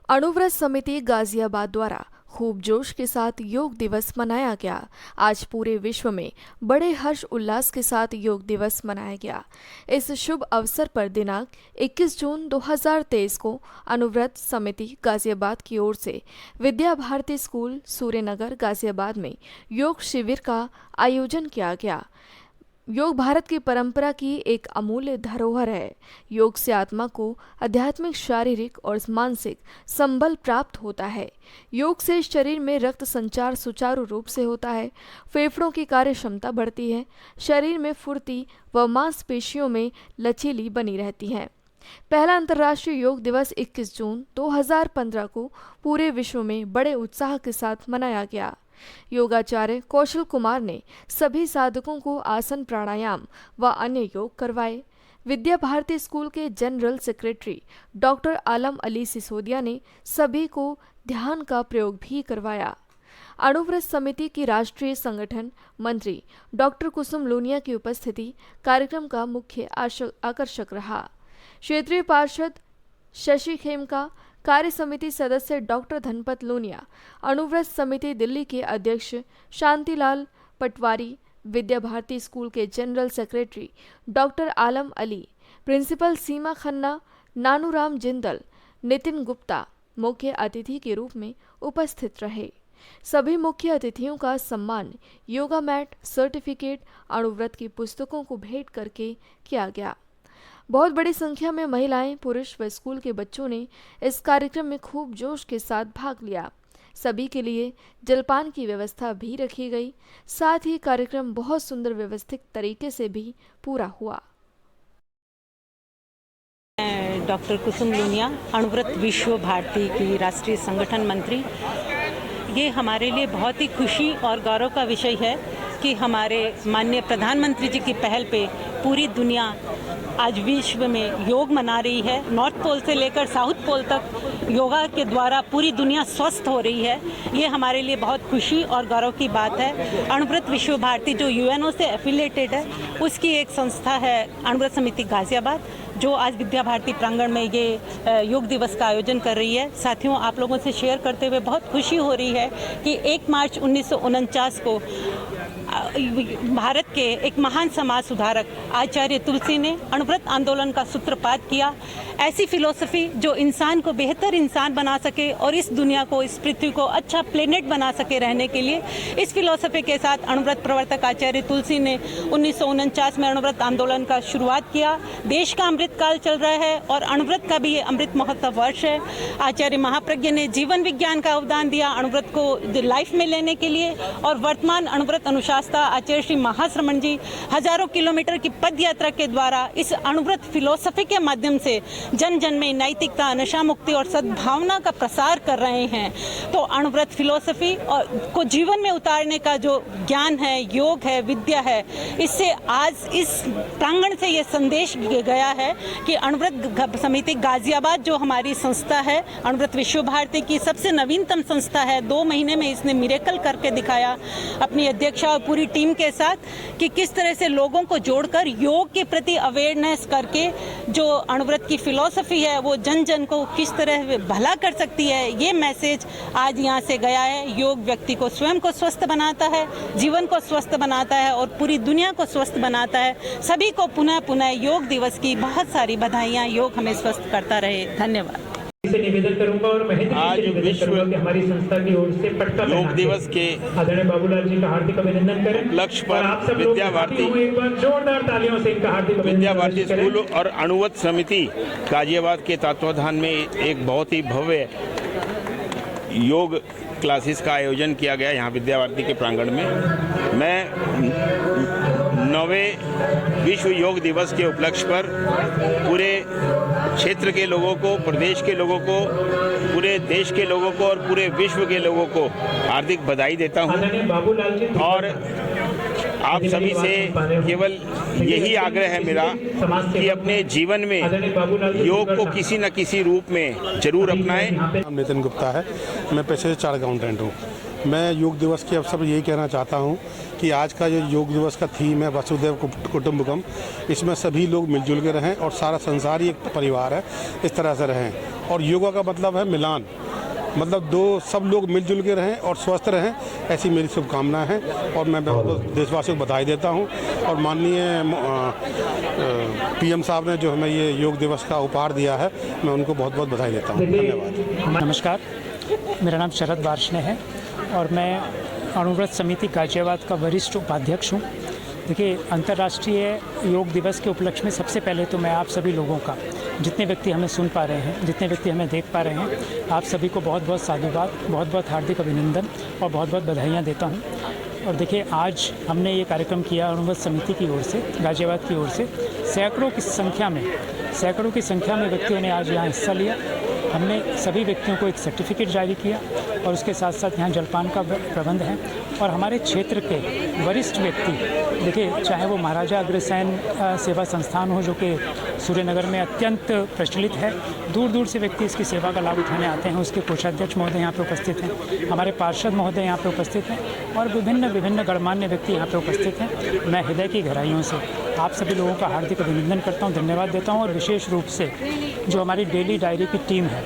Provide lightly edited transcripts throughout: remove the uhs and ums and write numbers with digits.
अणुव्रत समिति गाजियाबाद द्वारा खूब जोश के साथ योग दिवस मनाया गया। आज पूरे विश्व में बड़े हर्ष उल्लास के साथ योग दिवस मनाया गया। इस शुभ अवसर पर दिनांक 21 जून 2023 को अणुव्रत समिति गाजियाबाद की ओर से विद्या भारती स्कूल सूर्यनगर गाजियाबाद में योग शिविर का आयोजन किया गया। योग भारत की परंपरा की एक अमूल्य धरोहर है। योग से आत्मा को आध्यात्मिक, शारीरिक और मानसिक संबल प्राप्त होता है। योग से शरीर में रक्त संचार सुचारू रूप से होता है, फेफड़ों की कार्य क्षमता बढ़ती है, शरीर में फुर्ती व मांसपेशियों में लचीली बनी रहती है। पहला अंतर्राष्ट्रीय योग दिवस 21 जून 2015 को पूरे विश्व में बड़े उत्साह के साथ मनाया गया। योगाचार्य कौशल कुमार ने सभी साधकों को आसन, प्राणायाम व अन्य योग करवाए। विद्या भारती स्कूल के जनरल सेक्रेटरी डॉक्टर आलम अली सिसोदिया ने सभी को ध्यान का प्रयोग भी करवाया। अणुव्रत समिति की राष्ट्रीय संगठन मंत्री डॉक्टर कुसुम लूनिया की उपस्थिति कार्यक्रम का मुख्य आकर्षक रहा। क्षेत्रीय पार्षद शशि खेमका, कार्य समिति सदस्य डॉक्टर धनपत लूनिया, अणुव्रत समिति दिल्ली के अध्यक्ष शांतिलाल पटवारी, विद्या भारती स्कूल के जनरल सेक्रेटरी डॉक्टर आलम अली, प्रिंसिपल सीमा खन्ना, नानूराम जिंदल, नितिन गुप्ता मुख्य अतिथि के रूप में उपस्थित रहे। सभी मुख्य अतिथियों का सम्मान योगा मैट, सर्टिफिकेट, अणुव्रत की पुस्तकों को भेंट करके किया गया। बहुत बड़ी संख्या में महिलाएं, पुरुष व स्कूल के बच्चों ने इस कार्यक्रम में खूब जोश के साथ भाग लिया। सभी के लिए जलपान की व्यवस्था भी रखी गई। साथ ही कार्यक्रम बहुत सुंदर व्यवस्थित तरीके से भी पूरा हुआ। डॉक्टर कुसुम लूनिया, अणुव्रत विश्व भारती की राष्ट्रीय संगठन मंत्री। ये हमारे लिए बहुत ही खुशी और गौरव का विषय है कि हमारे माननीय प्रधानमंत्री जी की पहल पे पूरी दुनिया आज विश्व में योग मना रही है। नॉर्थ पोल से लेकर साउथ पोल तक योगा के द्वारा पूरी दुनिया स्वस्थ हो रही है। ये हमारे लिए बहुत खुशी और गौरव की बात है। अणुव्रत विश्व भारती जो यूएनओ से एफिलिएटेड है, उसकी एक संस्था है अणुव्रत समिति गाजियाबाद, जो आज विद्या भारती प्रांगण में ये योग दिवस का आयोजन कर रही है। साथियों, आप लोगों से शेयर करते हुए बहुत खुशी हो रही है कि 1 मार्च 1949 को भारत के एक महान समाज सुधारक आचार्य तुलसी ने अणुव्रत आंदोलन का सूत्रपात किया। ऐसी फिलॉसफी जो इंसान को बेहतर इंसान बना सके और इस दुनिया को, इस पृथ्वी को अच्छा प्लेनेट बना सके रहने के लिए, इस फिलॉसफी के साथ अणुव्रत प्रवर्तक आचार्य तुलसी ने 1949 में अणुव्रत आंदोलन का शुरुआत किया। देश का अमृत काल चल रहा है और अणुव्रत का भी ये अमृत महोत्सव वर्ष है। आचार्य महाप्रज्ञ ने जीवन विज्ञान का अवदान दिया अणुव्रत को लाइफ में लेने के लिए, और वर्तमान अणुव्रत अनुशास्ता आचार्य श्री महाश्रमण जी हजारों किलोमीटर की पद यात्रा के द्वारा इस अणुव्रत फिलॉसफी के माध्यम से जन जन में नैतिकता, नशा मुक्ति और सद्भावना का प्रसार कर रहे हैं। तो अणुव्रत फिलॉसफी और को जीवन में उतारने का जो ज्ञान है, योग है, विद्या है, इससे आज इस प्रांगण से ये संदेश गया है कि अणुव्रत समिति गाजियाबाद जो हमारी संस्था है, अणुव्रत विश्व भारती की सबसे नवीनतम संस्था है, 2 महीने में इसने मिरेकल करके दिखाया अपनी अध्यक्षा और पूरी टीम के साथ कि किस तरह से लोगों को जोड़कर योग के प्रति अवेयरनेस करके जो अणुव्रत की फिलॉसफी है वो जन जन को किस तरह भला कर सकती है। ये मैसेज आज यहाँ से गया है। योग व्यक्ति को स्वयं को स्वस्थ बनाता है, जीवन को स्वस्थ बनाता है और पूरी दुनिया को स्वस्थ बनाता है। सभी को पुनः पुनः योग दिवस की बहुत सारी बधाइयाँ। योग हमें स्वस्थ करता रहे। धन्यवाद। से निवेदन करूंगा और महेंद्र आज विश्व हमारी संस्था की ओर से पटका योग दिवस के आदरणीय बाबूलाल जी का हार्दिक अभिनंदन करें। लक्ष्य पर विद्या भारती एक बार जोरदार तालियों से इनका हार्दिक विद्या भारती स्कूल और अणुव्रत समिति गाजियाबाद के तत्वाधान में एक बहुत ही भव्य योग क्लासेस का आयोजन किया गया यहाँ विद्या भारती के प्रांगण में। मैं 9वें विश्व योग दिवस के उपलक्ष्य पर पूरे क्षेत्र के लोगों को, प्रदेश के लोगों को, पूरे देश के लोगों को और पूरे विश्व के लोगों को हार्दिक बधाई देता हूँ। और आप सभी से केवल यही आग्रह है मेरा कि अपने जीवन में योग को किसी न किसी रूप में जरूर अपनाएं। नाम नितिन गुप्ता है। मैं पेशे से चार्ट अकाउंटेंट हूँ। मैं योग दिवस के अवसर पर यही कहना चाहता हूँ कि आज का जो योग दिवस का थीम है वसुधैव कुटुंबकम, इसमें सभी लोग मिलजुल के रहें और सारा संसार ही एक परिवार है, इस तरह से रहें। और योगा का मतलब है मिलान, मतलब सब लोग मिलजुल के रहें और स्वस्थ रहें, ऐसी मेरी शुभकामनाएं हैं। और मैं देशवासियों को बधाई देता हूं। और माननीय पीएम साहब ने जो हमें ये योग दिवस का उपहार दिया है, मैं उनको बहुत बहुत बधाई देता हूं। धन्यवाद। नमस्कार, मेरा नाम शरद वार्ष्णेय है और मैं अणुव्रत समिति गाजियाबाद का वरिष्ठ उपाध्यक्ष हूँ। देखिए, अंतर्राष्ट्रीय योग दिवस के उपलक्ष्य में सबसे पहले तो मैं आप सभी लोगों का, जितने व्यक्ति हमें सुन पा रहे हैं, जितने व्यक्ति हमें देख पा रहे हैं, आप सभी को बहुत बहुत साधुवाद, बहुत बहुत हार्दिक अभिनंदन और बहुत बहुत बधाइयाँ देता हूँ। और देखिए, आज हमने ये कार्यक्रम किया अणुव्रत समिति की ओर से, गाजियाबाद की ओर से। सैकड़ों की संख्या में व्यक्तियों ने आज यहाँ हिस्सा लिया। हमने सभी व्यक्तियों को एक सर्टिफिकेट जारी किया और उसके साथ साथ यहाँ जलपान का प्रबंध है। और हमारे क्षेत्र के वरिष्ठ व्यक्ति, देखिए, चाहे वो महाराजा अग्रसेन सेवा संस्थान हो, जो कि सूर्यनगर में अत्यंत प्रचलित है, दूर दूर से व्यक्ति इसकी सेवा का लाभ उठाने आते हैं। उसके कोषाध्यक्ष महोदय यहाँ पे उपस्थित हैं, हमारे पार्षद महोदय यहाँ पे उपस्थित हैं और विभिन्न गणमान्य व्यक्ति यहाँ पे उपस्थित हैं। मैं हृदय की गहराइयों से आप सभी लोगों का हार्दिक अभिनंदन करता हूँ, धन्यवाद देता हूँ। और विशेष रूप से जो हमारी डेली डायरी की टीम है,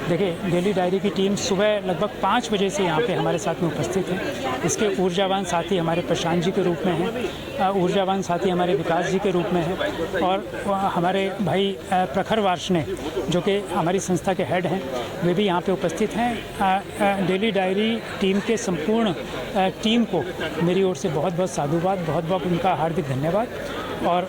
देखिए, डेली डायरी की टीम सुबह लगभग 5 बजे से यहाँ पे हमारे साथ में उपस्थित है। इसके ऊर्जावान साथी हमारे प्रशांत जी के रूप में हैं, ऊर्जावान साथी हमारे विकास जी के रूप में हैं और हमारे भाई प्रखर वार्ष्णेय, जो कि हमारी संस्था के हेड हैं, वे भी यहाँ पे उपस्थित हैं। डेली डायरी टीम के संपूर्ण टीम को मेरी ओर से बहुत बहुत साधुवाद, बहुत बहुत उनका हार्दिक धन्यवाद। और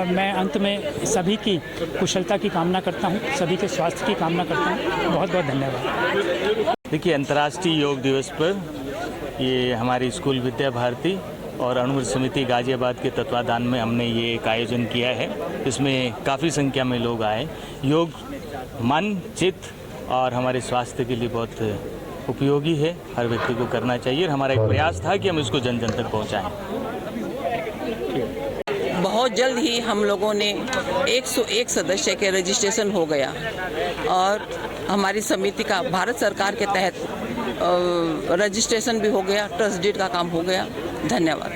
मैं अंत में सभी की कुशलता की कामना करता हूँ, सभी के स्वास्थ्य की कामना करता हूँ। बहुत बहुत धन्यवाद। देखिए, अंतर्राष्ट्रीय योग दिवस पर ये हमारी स्कूल विद्या भारती और अणुव्रत समिति गाजियाबाद के तत्वाधान में हमने ये एक आयोजन किया है। इसमें काफ़ी संख्या में लोग आए। योग मन, चित्त और हमारे स्वास्थ्य के लिए बहुत उपयोगी है, हर व्यक्ति को करना चाहिए। हमारा एक प्रयास था कि हम इसको जन जन तक पहुँचाएँ। बहुत जल्द ही हम लोगों ने 101 सदस्य के रजिस्ट्रेशन हो गया और हमारी समिति का भारत सरकार के तहत रजिस्ट्रेशन भी हो गया, ट्रस्ट डीड का काम हो गया। धन्यवाद।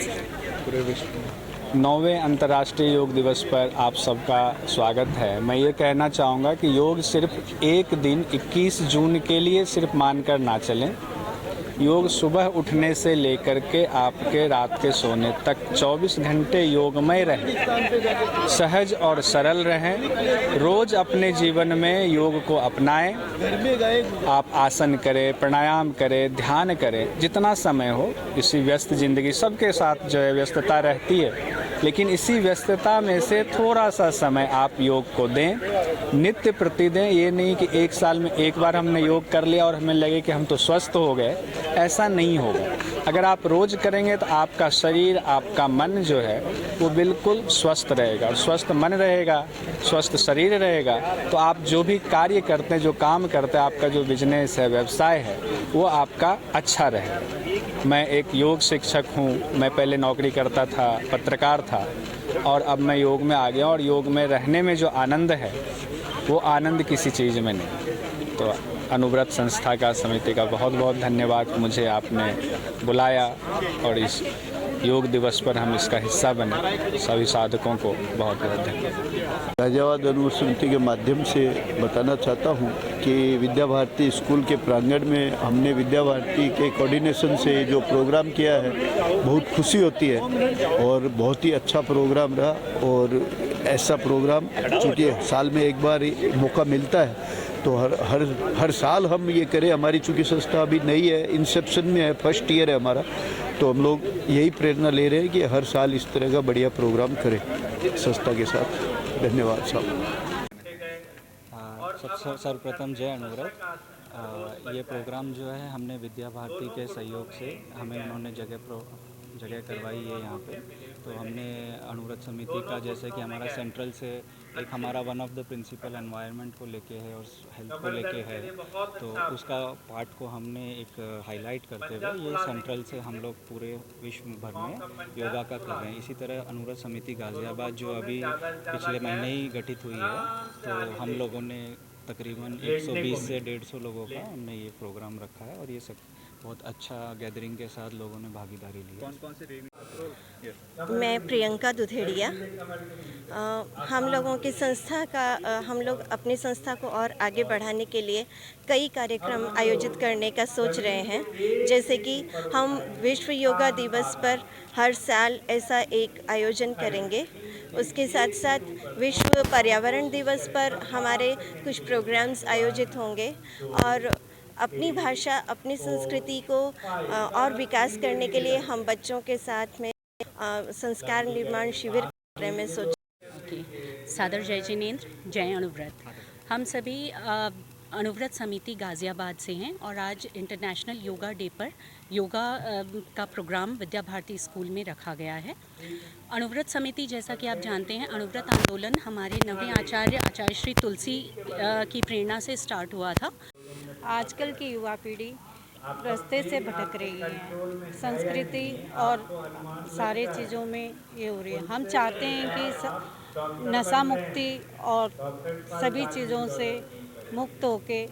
9वें अंतर्राष्ट्रीय योग दिवस पर आप सबका स्वागत है। मैं ये कहना चाहूँगा कि योग सिर्फ एक दिन 21 जून के लिए सिर्फ मानकर ना चलें। योग सुबह उठने से लेकर के आपके रात के सोने तक 24 घंटे योगमय रहें, सहज और सरल रहें। रोज अपने जीवन में योग को अपनाएं। आप आसन करें, प्राणायाम करें, ध्यान करें, जितना समय हो। इसी व्यस्त जिंदगी, सबके साथ जो है व्यस्तता रहती है, लेकिन इसी व्यस्तता में से थोड़ा सा समय आप योग को दें, नित्य प्रति दें। ये नहीं कि एक साल में एक बार हमने योग कर लिया और हमें लगे कि हम तो स्वस्थ हो गए, ऐसा नहीं होगा। अगर आप रोज करेंगे तो आपका शरीर, आपका मन जो है वो बिल्कुल स्वस्थ रहेगा। और स्वस्थ मन रहेगा, स्वस्थ शरीर रहेगा तो आप जो भी कार्य करते हैं, जो काम करते हैं, आपका जो बिजनेस है, व्यवसाय है, वो आपका अच्छा रहेगा। मैं एक योग शिक्षक हूँ। मैं पहले नौकरी करता था, पत्रकार था, और अब मैं योग में आ गया। और योग में रहने में जो आनंद है वो आनंद किसी चीज़ में नहीं। तो अणुव्रत संस्था का, समिति का बहुत बहुत धन्यवाद। मुझे आपने बुलाया और इस योग दिवस पर हम इसका हिस्सा बने। सभी साधकों को बहुत बहुत धन्यवाद। गाजियाबाद अणुव्रत समिति के माध्यम से बताना चाहता हूँ कि विद्या भारती स्कूल के प्रांगण में हमने विद्या भारती के कोऑर्डिनेशन से जो प्रोग्राम किया है, बहुत खुशी होती है और बहुत ही अच्छा प्रोग्राम रहा। और ऐसा प्रोग्राम चूँकि साल में एक बार मौका मिलता है, तो हर साल हम ये करें। हमारी चूँकि संस्था अभी नई है, इंसेप्शन में है, फर्स्ट ईयर है हमारा, तो हम लोग यही प्रेरणा ले रहे हैं कि हर साल इस तरह का बढ़िया प्रोग्राम करें संस्था के साथ। धन्यवाद साहब। सर्वप्रथम जय अणुव्रत। ये प्रोग्राम जो है हमने विद्या भारती के सहयोग से, हमें उन्होंने जगह करवाई है यहाँ पे। तो हमने अणुव्रत समिति का, जैसे कि हमारा सेंट्रल से एक हमारा one of the principal environment को लेके है और हेल्थ को लेके है, तो उसका पार्ट को हमने एक हाईलाइट करते हुए ये सेंट्रल से हम लोग पूरे विश्व भर में योगा का कर रहे हैं। इसी तरह अणुव्रत समिति गाजियाबाद जो अभी पिछले महीने ही गठित हुई है, तो हम लोगों ने तकरीबन 120 से 150 लोगों का हमने ये प्रोग्राम रखा है। और ये सब बहुत अच्छा गैदरिंग के साथ लोगों ने भागीदारी ली। कौन कौन से मैं प्रियंका दुधेड़िया। हम लोगों की संस्था का हम लोग अपनी संस्था को और आगे बढ़ाने के लिए कई कार्यक्रम आयोजित करने का सोच रहे हैं। जैसे कि हम विश्व योगा दिवस पर हर साल ऐसा एक आयोजन करेंगे। उसके साथ साथ विश्व पर्यावरण दिवस पर हमारे कुछ प्रोग्राम्स आयोजित होंगे और अपनी भाषा, अपनी संस्कृति को और विकास करने के लिए हम बच्चों के साथ में संस्कार निर्माण शिविर के बारे में सोच। सादर जय जिनेंद्र, जय अनुव्रत। हम सभी अनुव्रत समिति गाज़ियाबाद से हैं और आज इंटरनेशनल योगा डे पर योगा का प्रोग्राम विद्या भारती स्कूल में रखा गया है। अनुव्रत समिति, जैसा कि आप जानते हैं, अनुव्रत आंदोलन हमारे नवे आचार्य श्री तुलसी की प्रेरणा से स्टार्ट हुआ था। आजकल की युवा पीढ़ी रास्ते से भटक रही है, संस्कृति और सारे चीज़ों में ये हो रही है। हम चाहते हैं कि नशा मुक्ति और सभी चीज़ों से मुक्त होके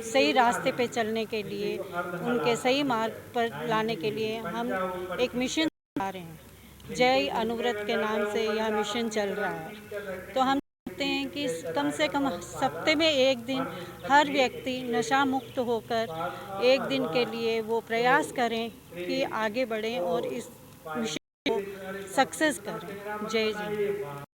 सही रास्ते पे चलने के लिए, उनके सही मार्ग पर लाने के लिए हम एक मिशन चला रहे हैं। जय अनुव्रत के नाम से यह मिशन चल रहा है। तो हम चाहते हैं कि कम से कम हफ्ते में एक दिन हर व्यक्ति नशा मुक्त होकर एक दिन के लिए वो प्रयास करें कि आगे बढ़ें और इस मिशन को सक्सेस करें। जय जी।